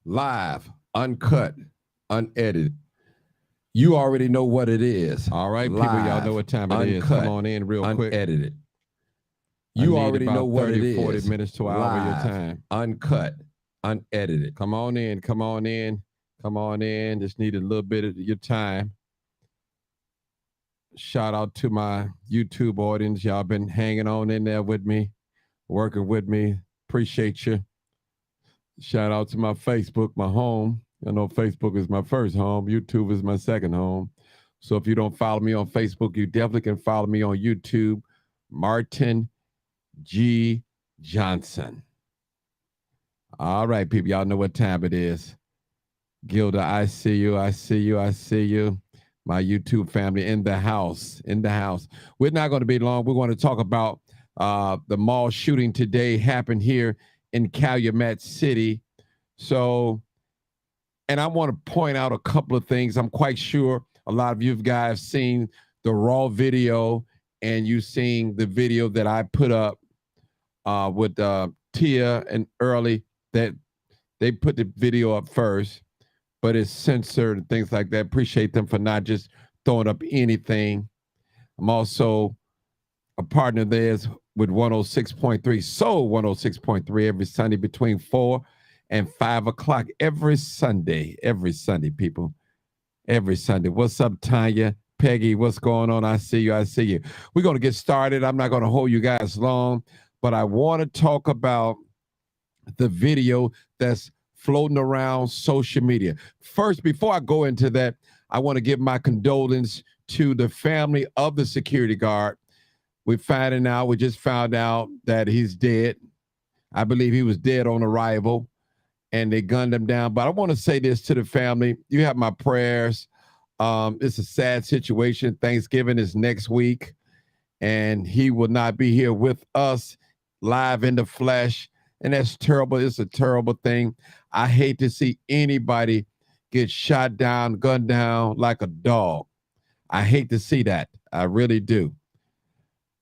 live, uncut, unedited. You already know what it is. All right, people, y'all know Live, what time it is. Come uncut, on in real quick. unedited. I You need already know about what it 30, 40 is. minutes to an hour of your Live, time. uncut, unedited. Come on in, come on in, come on in. Just need a little bit of your time. Shout out to my YouTube audience. Y'all been hanging on in there with me, working with me. Appreciate you. Shout out to my Facebook, my home. I know Facebook is my first home. YouTube is my second home. So if you don't follow me on Facebook, you definitely can follow me on YouTube, Martin G. Johnson. All right, people, y'all know what time it is. Gilda, I see you. I see you. I see you. My YouTube family in the house. In the house. We're not going to be long. We're going to talk about the mall shooting today happened here in Calumet City. So, and I want to point out a couple of things. I'm quite sure a lot of you guys seen the raw video and you seen the video that I put up with Tia and Early, that they put the video up first, but it's censored and things like that. Appreciate them for not just throwing up anything. I'm also a partner of theirs with 106.3, Soul 106.3 every Sunday between 4 and 5 o'clock. Every Sunday, people. Every Sunday. What's up, Tanya? Peggy, what's going on? I see you. I see you. We're going to get started. I'm not going to hold you guys long, but I want to talk about the video that's floating around social media. First, before I go into that, I want to give my condolence to the family of the security guard. We just found out that he's dead. I believe he was dead on arrival and they gunned him down. But I want to say this to the family. You have my prayers. It's a sad situation. Thanksgiving is next week, and he will not be here with us live in the flesh. And that's terrible. It's a terrible thing. I hate to see anybody get shot down, gunned down like a dog. I hate to see that. I really do.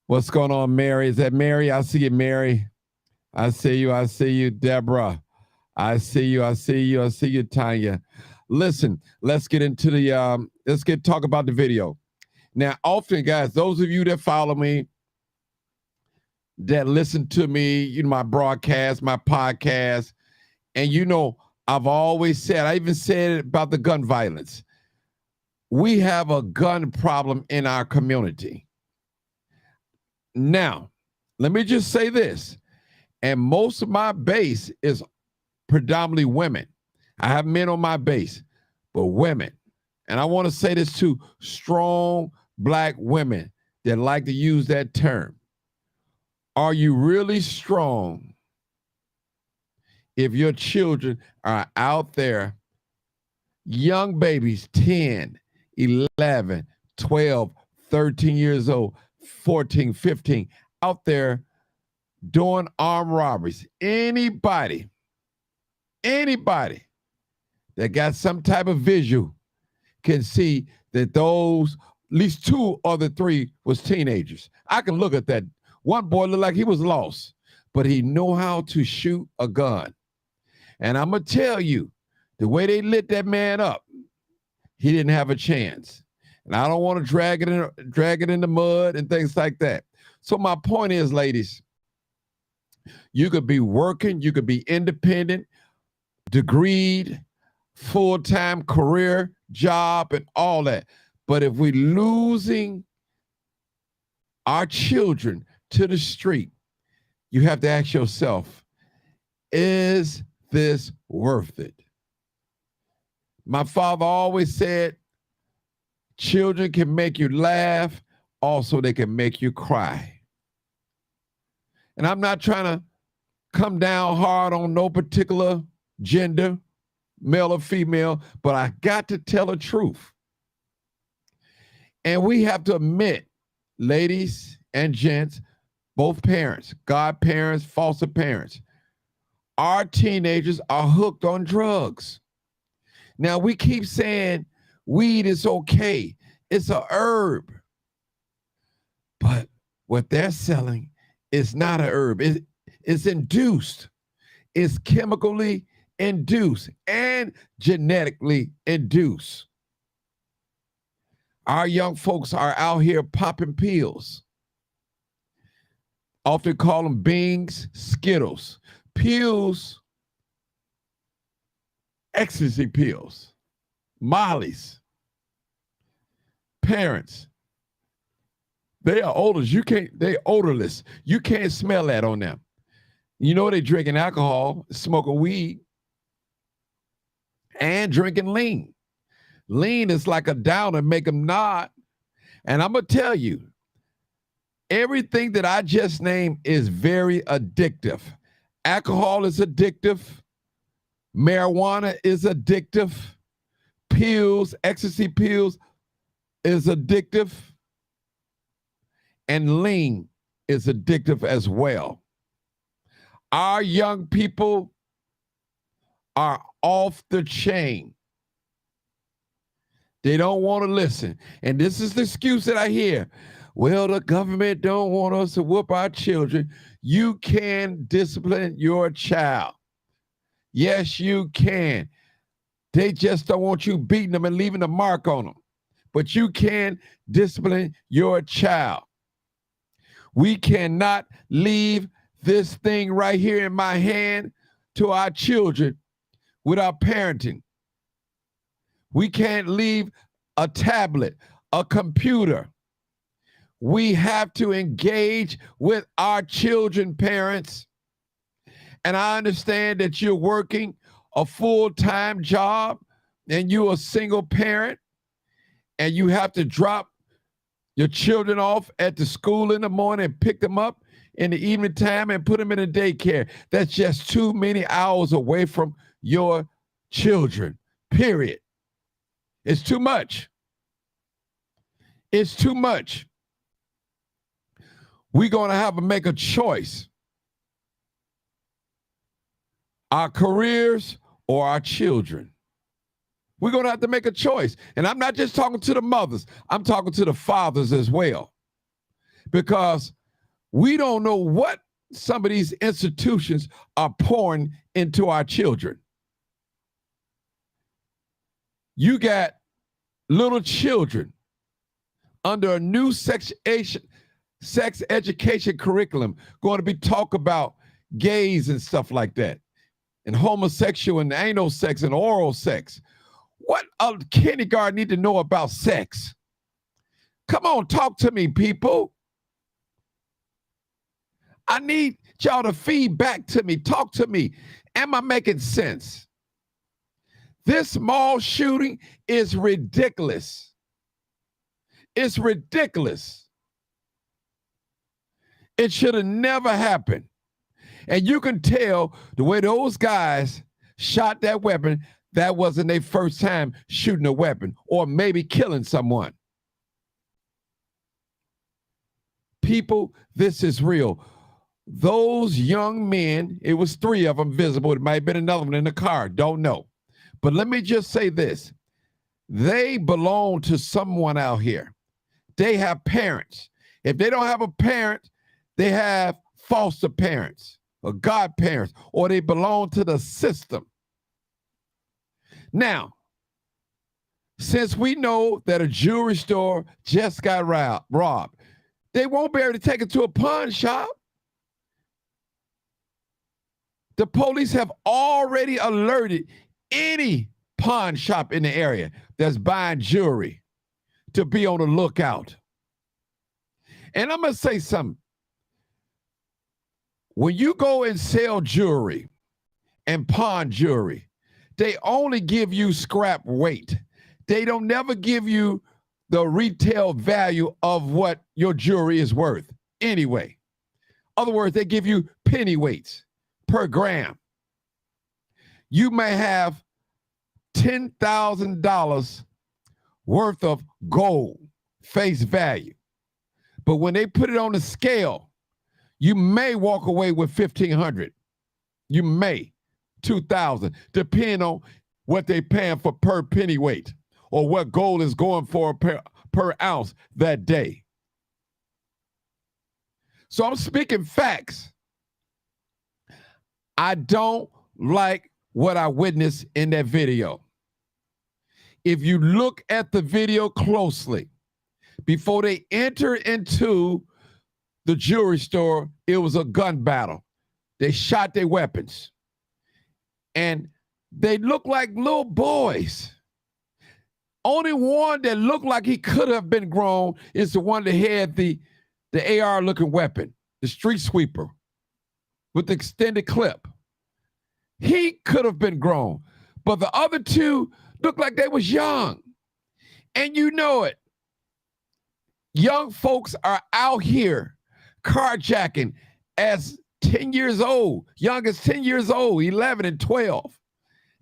What's going on, Mary? Is that Mary? I see you, Mary. I see you. I see you, Deborah. I see you. I see you. I see you, Tanya. Listen, let's get into the talk about the video. Now, often, guys, those of you that follow me, that listen to me, my broadcast, my podcast, and I've always said, I even said it about the gun violence. We have a gun problem in our community. Now, let me just say this, and most of my base is predominantly women. I have men on my base, but women. And I want to say this to strong Black women that like to use that term. Are you really strong if your children are out there, young babies, 10, 11, 12, 13 years old, 14, 15, out there doing armed robberies? Anybody that got some type of visual can see that those, at least 2 or the 3 was teenagers. I can look at that. One boy looked like he was lost, but he knew how to shoot a gun. And I'm going to tell you, the way they lit that man up, he didn't have a chance. And I don't want to drag it in the mud and things like that. So my point is, ladies, you could be working, you could be independent, degreed, full-time career, job, and all that. But if we're losing our children to the street, you have to ask yourself, is this worth it? My father always said, children can make you laugh, also they can make you cry. And I'm not trying to come down hard on no particular gender, male or female, but I got to tell the truth. And we have to admit, ladies and gents, both parents, godparents, foster parents, our teenagers are hooked on drugs. Now, we keep saying weed is okay. It's a herb. But what they're selling is not a herb. It's induced. It's chemically induce and genetically induce. Our young folks are out here popping pills. Often call them Bings, Skittles. Pills, ecstasy pills, Molly's. Parents, they are odors. They're odorless. You can't smell that on them. You know they drinking alcohol, smoking weed, and drinking lean. Lean is like a downer, make them nod. And I'm going to tell you, everything that I just named is very addictive. Alcohol is addictive. Marijuana is addictive. Pills, ecstasy pills is addictive. And lean is addictive as well. Our young people are off the chain. They don't want to listen. And this is the excuse that I hear. Well, the government don't want us to whoop our children. You can discipline your child. Yes, you can. They just don't want you beating them and leaving a mark on them. But you can discipline your child. We cannot leave this thing right here in my hand to our children without parenting. We can't leave a tablet, a computer. We have to engage with our children, parents. And I understand that you're working a full-time job and you're a single parent and you have to drop your children off at the school in the morning and pick them up in the evening time and put them in a daycare. That's just too many hours away from your children, period. It's too much. It's too much. We're going to have to make a choice. Our careers or our children. We're going to have to make a choice. And I'm not just talking to the mothers. I'm talking to the fathers as well. Because we don't know what some of these institutions are pouring into our children. You got little children under a new sex education curriculum going to be talk about gays and stuff like that, and homosexual and anal sex and oral sex. What a kindergarten need to know about sex? Come on, talk to me, people. I need y'all to feed back to me. Talk to me. Am I making sense? This mall shooting is ridiculous. It's ridiculous. It should have never happened. And you can tell the way those guys shot that weapon, that wasn't their first time shooting a weapon or maybe killing someone. People, this is real. Those young men, it was 3 of them visible. It might have been another one in the car. Don't know. But let me just say this. They belong to someone out here. They have parents. If they don't have a parent, they have foster parents or godparents, or they belong to the system. Now, since we know that a jewelry store just got robbed, they won't be able to take it to a pawn shop. The police have already alerted any pawn shop in the area that's buying jewelry to be on the lookout. And I'm going to say something. When you go and sell jewelry and pawn jewelry, they only give you scrap weight. They don't never give you the retail value of what your jewelry is worth anyway. In other words, they give you penny weights per gram. You may have $10,000 worth of gold face value. But when they put it on the scale, you may walk away with $1,500. You may $2,000, depending on what they're paying for per penny weight or what gold is going for per ounce that day. So I'm speaking facts. I don't like what I witnessed in that video. If you look at the video closely, before they enter into the jewelry store, it was a gun battle. They shot their weapons. And they looked like little boys. Only one that looked like he could have been grown is the one that had the AR-looking weapon, the street sweeper with the extended clip. He could have been grown. But the other two looked like they was young. And you know it. Young folks are out here carjacking as 10 years old, young as 10 years old, 11 and 12.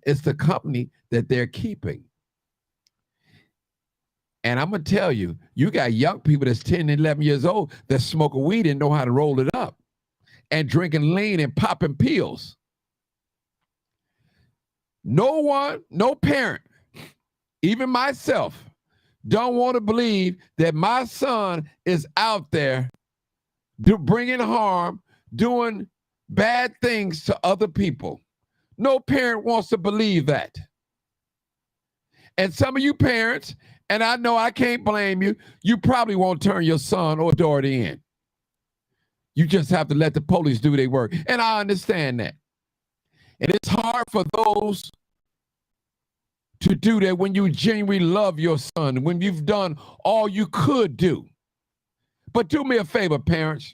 It's the company that they're keeping. And I'm going to tell you, you got young people that's 10 and 11 years old that smoking weed and know how to roll it up and drinking lean and popping pills. No one, no parent, even myself, don't want to believe that my son is out there bringing harm, doing bad things to other people. No parent wants to believe that. And some of you parents, and I know I can't blame you, you probably won't turn your son or daughter in. You just have to let the police do their work. And I understand that. And it's hard for those to do that when you genuinely love your son, when you've done all you could do. But do me a favor, parents.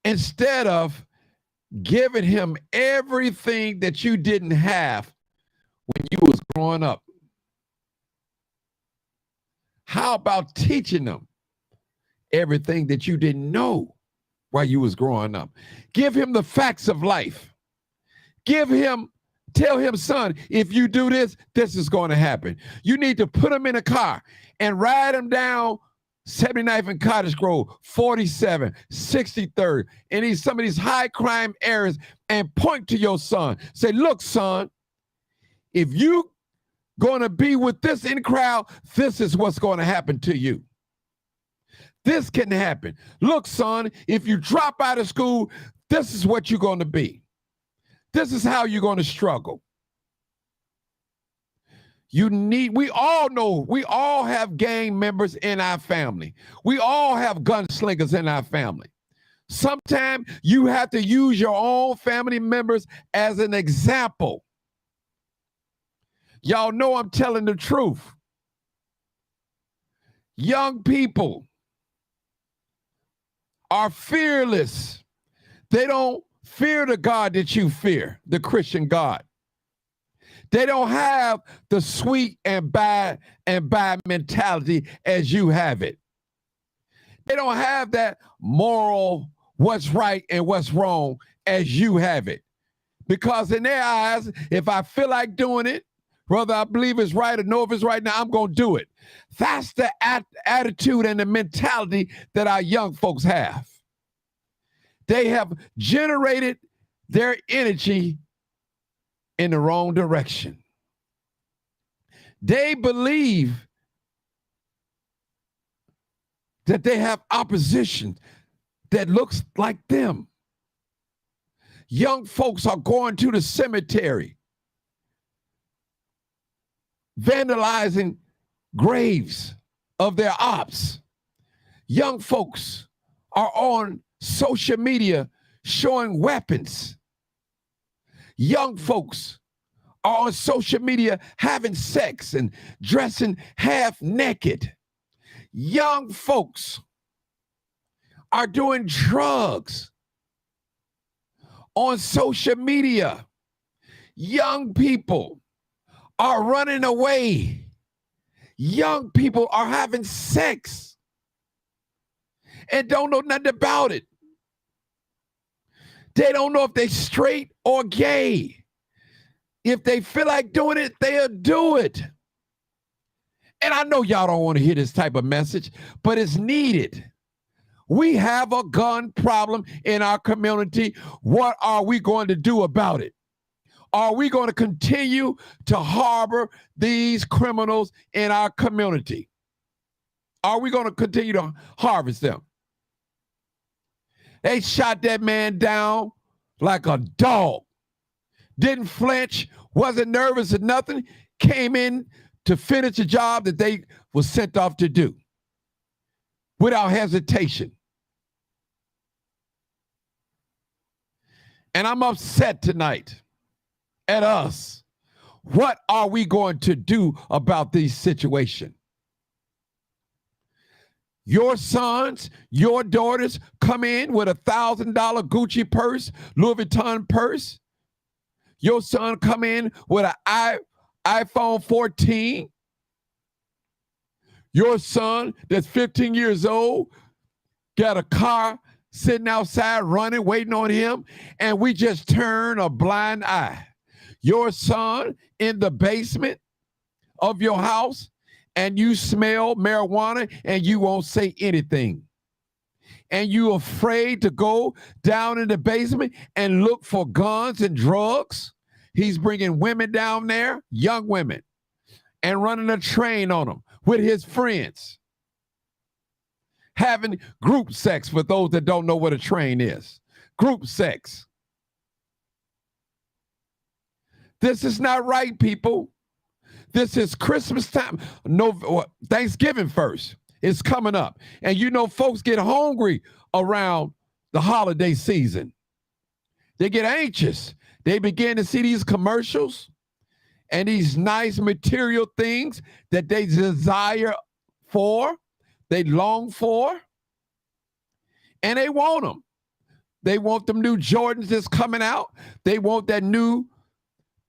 Instead of giving him everything that you didn't have when you was growing up, how about teaching them everything that you didn't know while you was growing up? Give him the facts of life. Tell him, son, if you do this, this is going to happen. You need to put him in a car and ride him down 79th and Cottage Grove, 47, 63rd, and some of these high crime areas, and point to your son. Say, look, son, if you going to be with this in crowd, this is what's going to happen to you. This can happen. Look, son, if you drop out of school, this is what you're going to be. This is how you're going to struggle. We all know, we all have gang members in our family. We all have gunslingers in our family. Sometimes you have to use your own family members as an example. Y'all know I'm telling the truth. Young people are fearless. They don't fear the God that you fear, the Christian God. They don't have the sweet and bad mentality as you have it. They don't have that moral, what's right and what's wrong as you have it. Because in their eyes, if I feel like doing it, whether I believe it's right or know if it's right now, I'm going to do it. That's the attitude and the mentality that our young folks have. They have generated their energy in the wrong direction. They believe that they have opposition that looks like them. Young folks are going to the cemetery, vandalizing graves of their ops. Young folks are on social media showing weapons. Young folks are on social media having sex and dressing half naked. Young folks are doing drugs on social media. Young people are running away. Young people are having sex and don't know nothing about it. They don't know if they're straight or gay. If they feel like doing it, they'll do it. And I know y'all don't want to hear this type of message, but it's needed. We have a gun problem in our community. What are we going to do about it? Are we going to continue to harbor these criminals in our community? Are we going to continue to harvest them? They shot that man down like a dog. didn't flinch, wasn't nervous or nothing, came in to finish the job that they were sent off to do without hesitation. And I'm upset tonight at us. What are we going to do about this situation? Your sons, your daughters come in with $1,000 Gucci purse, Louis Vuitton purse. Your son come in with an iPhone 14. Your son that's 15 years old got a car sitting outside running, waiting on him, and we just turn a blind eye. Your son in the basement of your house, and you smell marijuana, and you won't say anything. And you're afraid to go down in the basement and look for guns and drugs. He's bringing women down there, young women, and running a train on them with his friends. Having group sex, for those that don't know what a train is. Group sex. This is not right, people. This is Christmas time. No, Thanksgiving first. It's coming up. And you know, folks get hungry around the holiday season. They get anxious. They begin to see these commercials and these nice material things that they desire for, they long for, and they want them. They want them new Jordans that's coming out. They want that new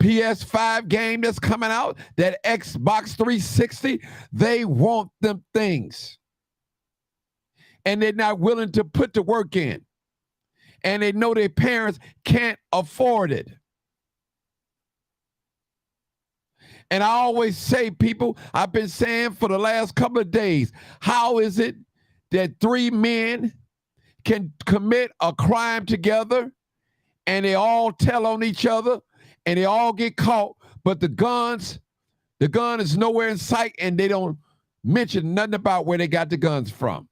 PS5 game that's coming out, that Xbox 360. They want them things. And they're not willing to put the work in. And they know their parents can't afford it. And I always say, people, I've been saying for the last couple of days, how is it that three men can commit a crime together and they all tell on each other and they all get caught, but the gun is nowhere in sight and they don't mention nothing about where they got the guns from?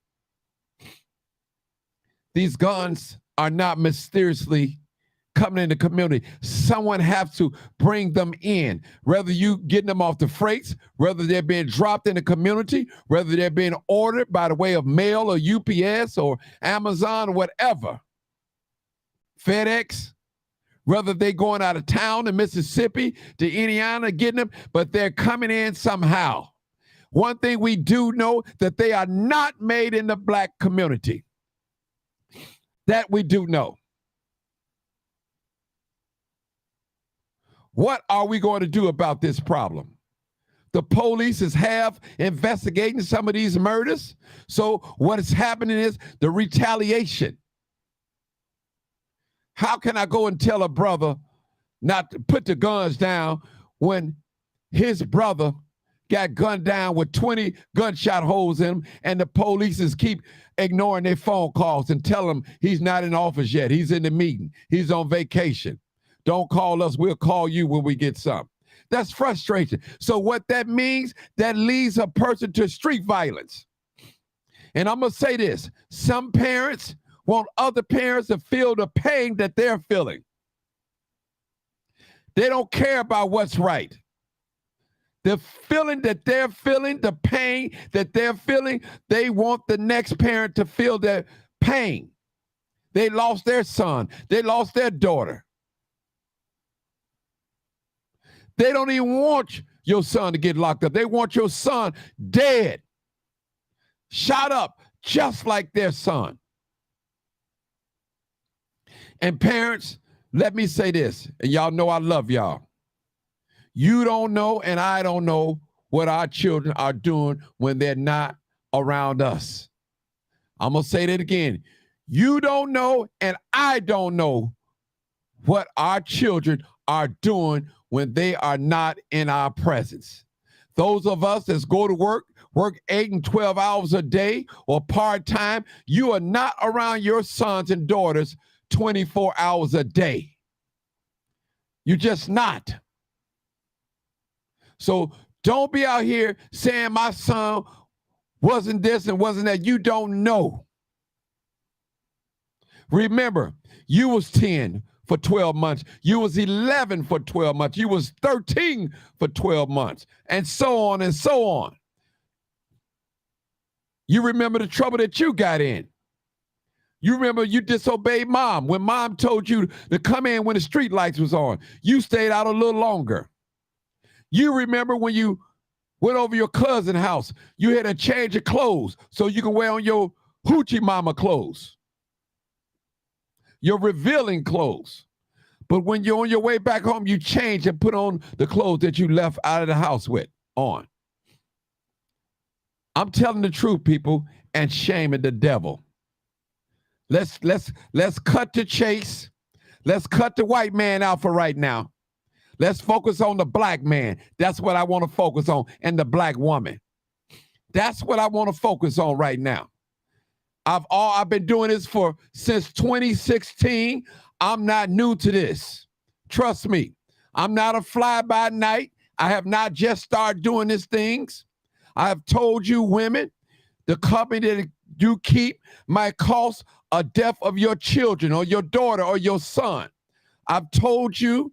These guns are not mysteriously coming in the community. Someone have to bring them in, whether you getting them off the freights, whether they're being dropped in the community, whether they're being ordered by the way of mail or UPS or Amazon or whatever, FedEx, whether they're going out of town to Mississippi, to Indiana, getting them, but they're coming in somehow. One thing we do know, that they are not made in the Black community. That we do know. What are we going to do about this problem? The police is half investigating some of these murders. So what is happening is the retaliation. How can I go and tell a brother not to put the guns down when his brother got gunned down with 20 gunshot holes in him, and the police keep ignoring their phone calls and tell him he's not in office yet. He's in the meeting. He's on vacation. Don't call us. We'll call you when we get some. That's frustration. So what that means, that leads a person to street violence. And I'm going to say this. Some parents want other parents to feel the pain that they're feeling. They don't care about what's right. The feeling that they're feeling, the pain that they're feeling, they want the next parent to feel their pain. They lost their son. They lost their daughter. They don't even want your son to get locked up. They want your son dead, shot up, just like their son. And parents, let me say this, and y'all know I love y'all. You don't know, and I don't know what our children are doing when they're not around us. I'm going to say that again. You don't know, and I don't know what our children are doing when they are not in our presence. Those of us that go to work 8 and 12 hours a day or part-time, you are not around your sons and daughters 24 hours a day. You're just not. So don't be out here saying my son wasn't this and wasn't that. You don't know. Remember, you was 10, for 12 months. You was 11 for 12 months. You was 13 for 12 months, and so on and so on. You remember the trouble that you got in. You remember you disobeyed mom. When mom told you to come in when the street lights was on, you stayed out a little longer. You remember when you went over your cousin's house, you had to change your clothes so you can wear on your hoochie mama clothes, your revealing clothes. But when you're on your way back home, you change and put on the clothes that you left out of the house with on. I'm telling the truth, people, and shaming the devil. Let's cut the chase. Let's cut the white man out for right now. Let's focus on the black man. That's what I want to focus on, and the black woman. That's what I want to focus on right now. I've been doing this since 2016. I'm not new to this. Trust me. I'm not a fly-by-night. I have not just started doing these things. I have told you, women, the company that you keep might cost a death of your children or your daughter or your son. I've told you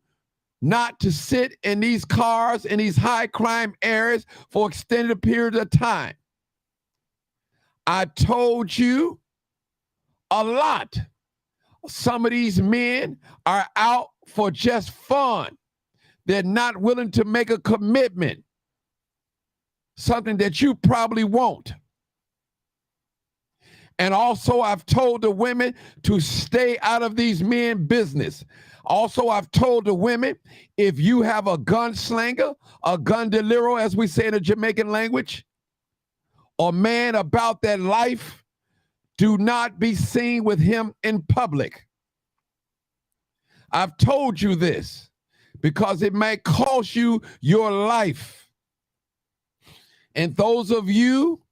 not to sit in these cars in these high crime areas for extended periods of time. I told you a lot. Some of these men are out for just fun. They're not willing to make a commitment, something that you probably won't. And also, I've told the women to stay out of these men business. Also, I've told the women, if you have a gunslinger, a gandolero, as we say in the Jamaican language, or man about that life, do not be seen with him in public. I've told you this because it may cost you your life. And those of you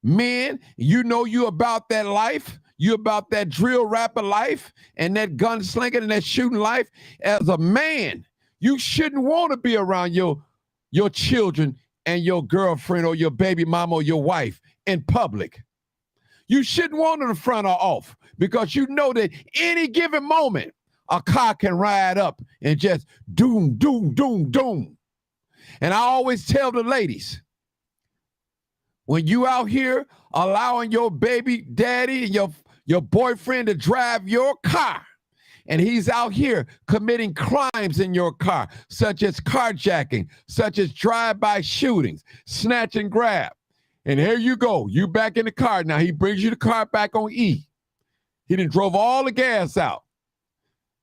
men, you know you about that life. You about that drill rapper life and that gunslinging and that shooting life. As a man, you shouldn't want to be around your children and your girlfriend or your baby mama or your wife in public. You shouldn't want them to front or off because you know that any given moment, a car can ride up and just doom, doom, doom, doom. And I always tell the ladies, when you out here allowing your baby daddy and your boyfriend to drive your car, and he's out here committing crimes in your car, such as carjacking, such as drive-by shootings, snatch and grab. And here you go. You back in the car. Now he brings you the car back on E. He done drove all the gas out.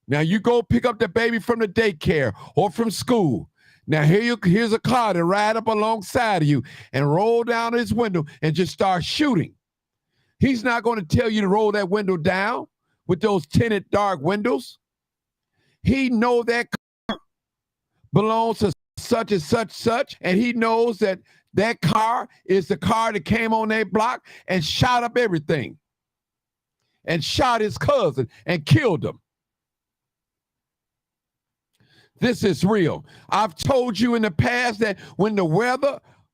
Now you go pick up the baby from the daycare or from school. Now here's a car to ride up alongside of you and roll down his window and just start shooting. He's not going to tell you to roll that window down with those tinted dark windows. He knows that car belongs to such and such, and he knows that that car is the car that came on that block and shot up everything and shot his cousin and killed him. This is real. I've told you in the past that when the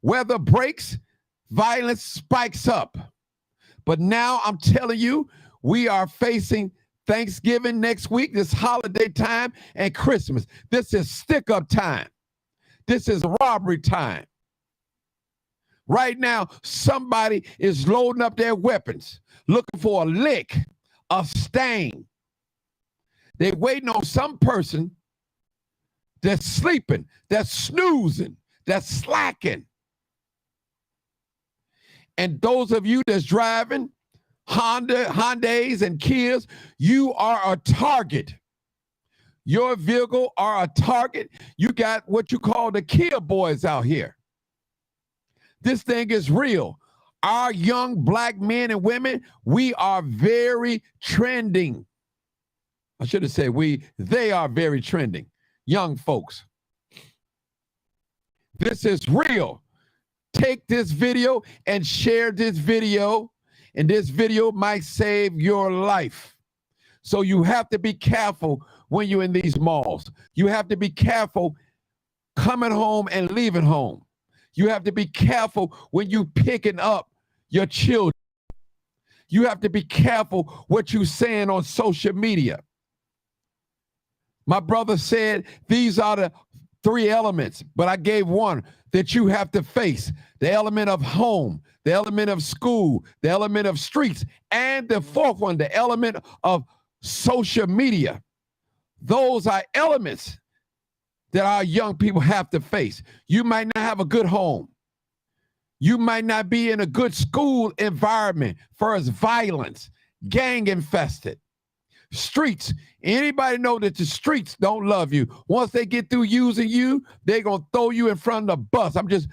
weather breaks, violence spikes up. But now I'm telling you, we are facing Thanksgiving next week, this holiday time, and Christmas. This is stick-up time. This is robbery time. Right now, somebody is loading up their weapons, looking for a lick, a stain. They're waiting on some person that's sleeping, that's snoozing, that's slacking. And those of you that's driving Hondas and Kias, you are a target. Your vehicle are a target. You got what you call the Kia boys out here. This thing is real. Our young black men and women, we are very trending. I should have said they are very trending. Young folks. This is real. Take this video and share this video, and this video might save your life. So you have to be careful when you're in these malls. You have to be careful coming home and leaving home. You have to be careful when you picking up your children. You have to be careful what you're saying on social media. My brother said these are the 3 elements, but I gave one that you have to face: the element of home, the element of school, the element of streets, and the 4th one, the element of social media. Those are elements that our young people have to face. You might not have a good home. You might not be in a good school environment for its violence, gang infested. Streets. Anybody know that the streets don't love you? Once they get through using you, they're going to throw you in front of the bus. I'm just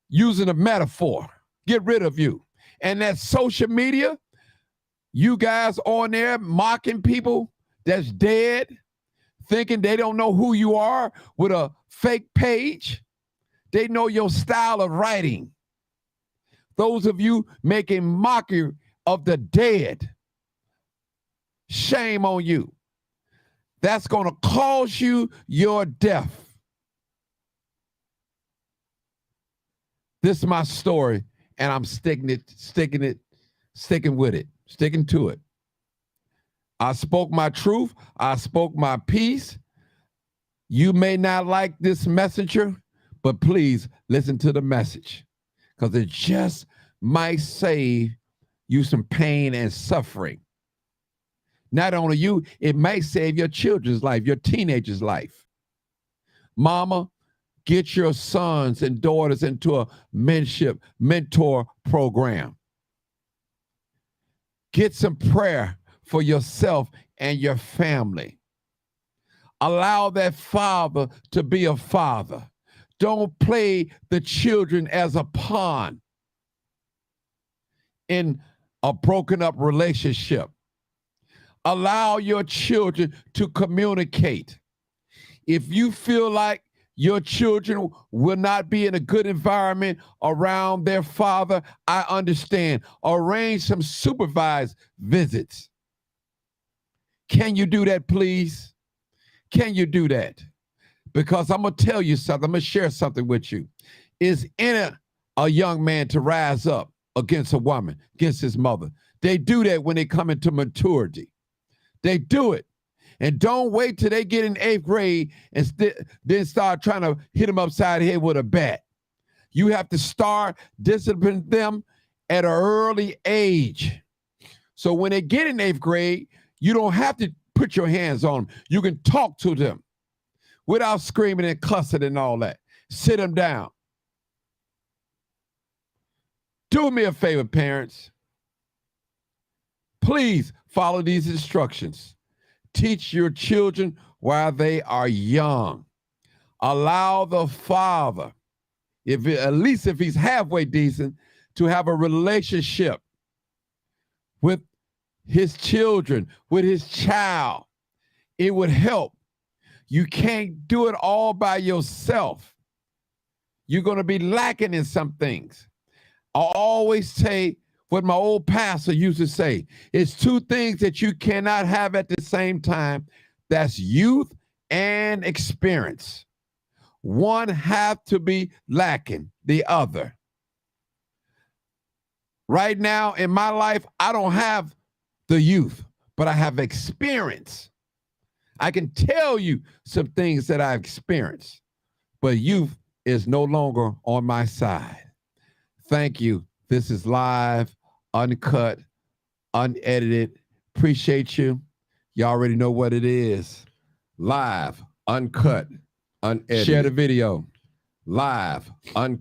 using a metaphor. Get rid of you. And that social media, you guys on there mocking people that's dead, thinking they don't know who you are with a fake page. They know your style of writing. Those of you making mockery of the dead, shame on you. That's going to cause you your death. This is my story, and I'm sticking with it, sticking to it. I spoke my truth. I spoke my peace. You may not like this messenger, but please listen to the message, because it just might save you some pain and suffering. Not only you, it may save your children's life, your teenager's life. Mama, get your sons and daughters into a mentor program. Get some prayer for yourself and your family. Allow that father to be a father. Don't play the children as a pawn in a broken up relationship. Allow your children to communicate. If you feel like your children will not be in a good environment around their father, I understand. Arrange some supervised visits. Can you do that, please? Can you do that? Because I'm going to tell you something. I'm going to share something with you. It's in a young man to rise up against a woman, against his mother. They do that when they come into maturity. They do it. And don't wait till they get in 8th grade and then start trying to hit them upside the head with a bat. You have to start disciplining them at an early age. So when they get in 8th grade, you don't have to put your hands on them. You can talk to them without screaming and cussing and all that. Sit them down. Do me a favor, parents. Please follow these instructions. Teach your children while they are young. Allow the father, at least if he's halfway decent, to have a relationship with his children, with his child. It would help. You can't do it all by yourself. You're going to be lacking in some things. I always say what my old pastor used to say: it's 2 things that you cannot have at the same time. That's youth and experience. One have to be lacking the other. Right now in my life, I don't have the youth, but I have experience. I can tell you some things that I've experienced, but youth is no longer on my side. Thank you. This is live, uncut, unedited. Appreciate you. You already know what it is. Live, uncut, unedited. Share the video. Live, uncut.